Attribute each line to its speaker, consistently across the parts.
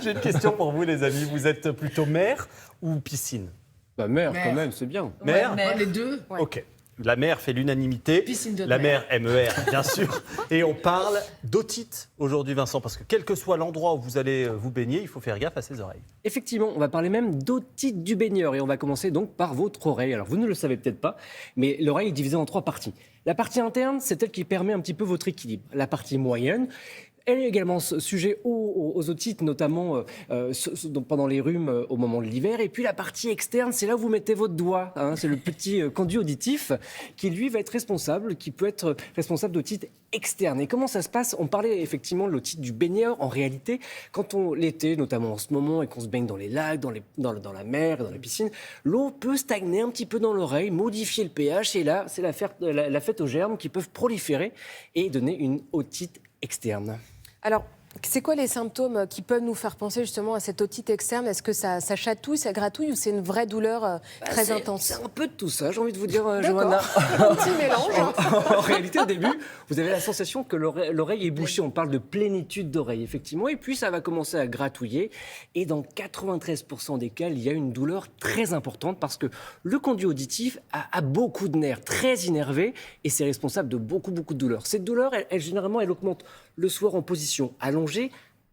Speaker 1: J'ai une question pour vous, les amis. Vous êtes plutôt mer ou piscine?
Speaker 2: Mer, quand même, c'est bien.
Speaker 1: Mer.
Speaker 3: Les deux.
Speaker 4: Ouais.
Speaker 1: Ok. La mer fait l'unanimité.
Speaker 3: Piscine de
Speaker 1: La
Speaker 3: mer.
Speaker 1: mer, MER, bien sûr. Et on parle d'otite aujourd'hui, Vincent, parce que quel que soit l'endroit où vous allez vous baigner, il faut faire gaffe à ses oreilles.
Speaker 2: Effectivement, on va parler même d'otite du baigneur et on va commencer donc par votre oreille. Alors vous ne le savez peut-être pas, mais l'oreille est divisée en 3 parties. La partie interne, c'est elle qui permet un petit peu votre équilibre. La partie moyenne, elle est également sujet aux otites, notamment pendant les rhumes au moment de l'hiver. Et puis la partie externe, c'est là où vous mettez votre doigt. C'est le petit conduit auditif qui, lui, va être responsable, qui peut être responsable d'otite externe. Et comment ça se passe? On parlait effectivement de l'otite du baigneur. En réalité, quand l'été, notamment en ce moment, et qu'on se baigne dans les lacs, dans la mer, dans les piscines, l'eau peut stagner un petit peu dans l'oreille, modifier le pH. Et là, c'est la fête aux germes qui peuvent proliférer et donner une otite externe.
Speaker 4: Alors, c'est quoi les symptômes qui peuvent nous faire penser justement à cette otite externe? Est-ce que ça chatouille, ça gratouille ou c'est une vraie douleur très intense?
Speaker 2: C'est un peu de tout ça, j'ai envie de vous dire,
Speaker 4: D'accord.
Speaker 2: Johanna.
Speaker 4: Un petit mélange.
Speaker 2: En réalité, au début, vous avez la sensation que l'oreille est bouchée. On parle de plénitude d'oreille, effectivement. Et puis, ça va commencer à gratouiller. Et dans 93% des cas, il y a une douleur très importante parce que le conduit auditif a beaucoup de nerfs, très innervés. Et c'est responsable de beaucoup de douleurs. Cette douleur, généralement, elle augmente le soir en position allongée,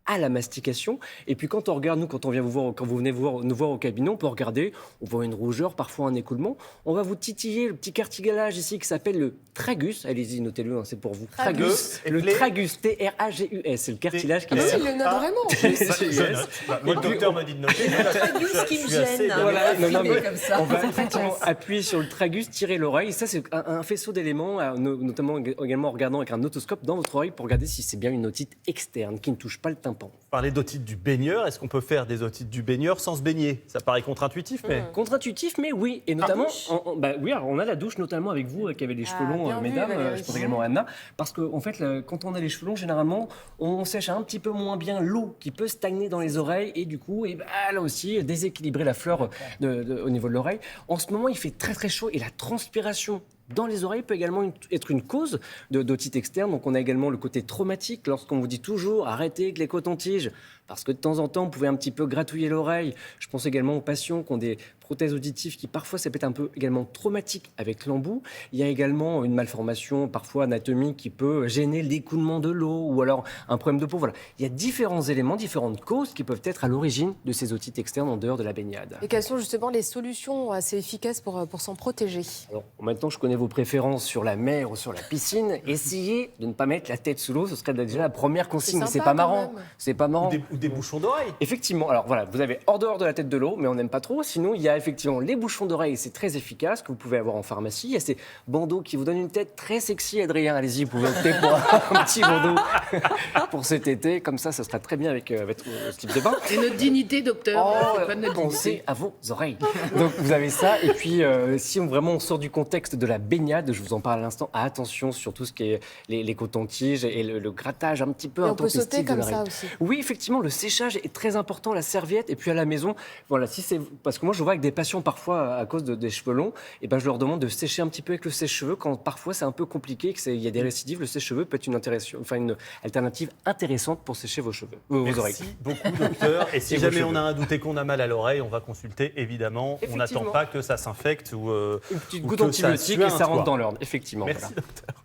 Speaker 2: à la mastication. Et puis quand on regarde, nous, quand on vient vous voir, quand vous venez nous voir au cabinet, on peut regarder, on voit une rougeur, parfois un écoulement. On va vous titiller le petit cartilage ici qui s'appelle le tragus. Allez-y, notez-le, c'est pour vous.
Speaker 4: Tragus.
Speaker 2: Le tragus, T-R-A-G-U-S, c'est le cartilage qui
Speaker 4: Ah oui, il le note vraiment.
Speaker 1: Je note. Moi, le docteur me dit de noter.
Speaker 3: Tragus qui me gêne.
Speaker 2: Voilà, mais
Speaker 3: comme ça.
Speaker 2: on va effectivement appuyer sur le tragus, tirer l'oreille. Ça, c'est un faisceau d'éléments, notamment également en regardant avec un otoscope dans votre oreille pour regarder si c'est bien une otite externe qui ne touche pas le tympan.
Speaker 1: Vous parlez d'otite du baigneur. Est-ce qu'on peut faire des otites du baigneur sans se baigner? Ça paraît contre-intuitif, mais...
Speaker 2: Contre-intuitif, mais oui. Et notamment,
Speaker 1: douche
Speaker 2: oui, alors on a la douche, notamment avec vous qui avez les cheveux longs,
Speaker 4: bien vu,
Speaker 2: mesdames.
Speaker 4: Valérie.
Speaker 2: Je pense également à Anna. Parce qu'en fait, quand on a les cheveux longs, généralement, on sèche un petit peu moins bien l'eau qui peut stagner dans les oreilles et du coup, là aussi, déséquilibrer la flore au niveau de l'oreille. En ce moment, il fait très chaud et la transpiration dans les oreilles peut également être une cause d'otite externe. Donc on a également le côté traumatique lorsqu'on vous dit toujours arrêtez avec les cotons-tiges parce que de temps en temps vous pouvez un petit peu gratouiller l'oreille. Je pense également aux patients qui ont des prothèses auditives qui parfois ça peut être un peu également traumatique avec l'embout. Il y a également une malformation parfois anatomique qui peut gêner l'écoulement de l'eau ou alors un problème de peau. Voilà. Il y a différents éléments, différentes causes qui peuvent être à l'origine de ces otites externes en dehors de la baignade.
Speaker 4: Et quelles sont justement les solutions assez efficaces pour s'en protéger?
Speaker 2: Alors, maintenant, je connais vos préférences sur la mer ou sur la piscine. Essayez de ne pas mettre la tête sous l'eau. Ce serait déjà la première consigne. Mais c'est
Speaker 4: sympa,
Speaker 2: pas
Speaker 4: quand
Speaker 2: marrant.
Speaker 4: même.
Speaker 2: C'est pas marrant.
Speaker 1: Ou des bouchons d'oreille.
Speaker 2: Effectivement. Alors voilà, vous avez hors dehors de la tête de l'eau, mais on n'aime pas trop. Sinon, il y a effectivement les bouchons d'oreille. C'est très efficace que vous pouvez avoir en pharmacie. Il y a ces bandeaux qui vous donnent une tête très sexy. Adrien, allez-y, vous pouvez opter pour un petit bandeau pour cet été. Comme ça sera très bien avec ce type de bain.
Speaker 3: C'est notre dignité, docteur. C'est pas notre
Speaker 2: Pensez
Speaker 3: dignité.
Speaker 2: à vos oreilles. Donc vous avez ça. Et puis si on sort du contexte de la baignade, je vous en parle à l'instant, attention sur tout ce qui est les cotons-tiges et le grattage un petit peu
Speaker 4: Et on peut sauter
Speaker 2: intempestif de
Speaker 4: comme
Speaker 2: l'oreille.
Speaker 4: ça aussi.
Speaker 2: Oui, effectivement, le séchage est très important, la serviette. Et puis à la maison, voilà, si c'est parce que moi je vois avec des patients parfois à cause des cheveux longs, et ben je leur demande de sécher un petit peu avec le sèche-cheveux quand parfois c'est un peu compliqué, qu'il y a des récidives. Le sèche-cheveux peut être une alternative intéressante pour sécher vos cheveux, vos oreilles.
Speaker 1: Merci beaucoup, docteur. Et si
Speaker 2: Et vos
Speaker 1: jamais
Speaker 2: cheveux.
Speaker 1: on a un doute et qu'on a mal à l'oreille, on va consulter, évidemment. On n'attend
Speaker 2: Effectivement.
Speaker 1: pas que ça s'infecte ou
Speaker 2: Une petite
Speaker 1: ou
Speaker 2: goutte
Speaker 1: que ça
Speaker 2: antibiotique
Speaker 1: tue
Speaker 2: et
Speaker 1: un
Speaker 2: ça rentre
Speaker 1: toit.
Speaker 2: dans l'ordre, effectivement.
Speaker 1: Merci,
Speaker 2: Voilà.
Speaker 1: docteur.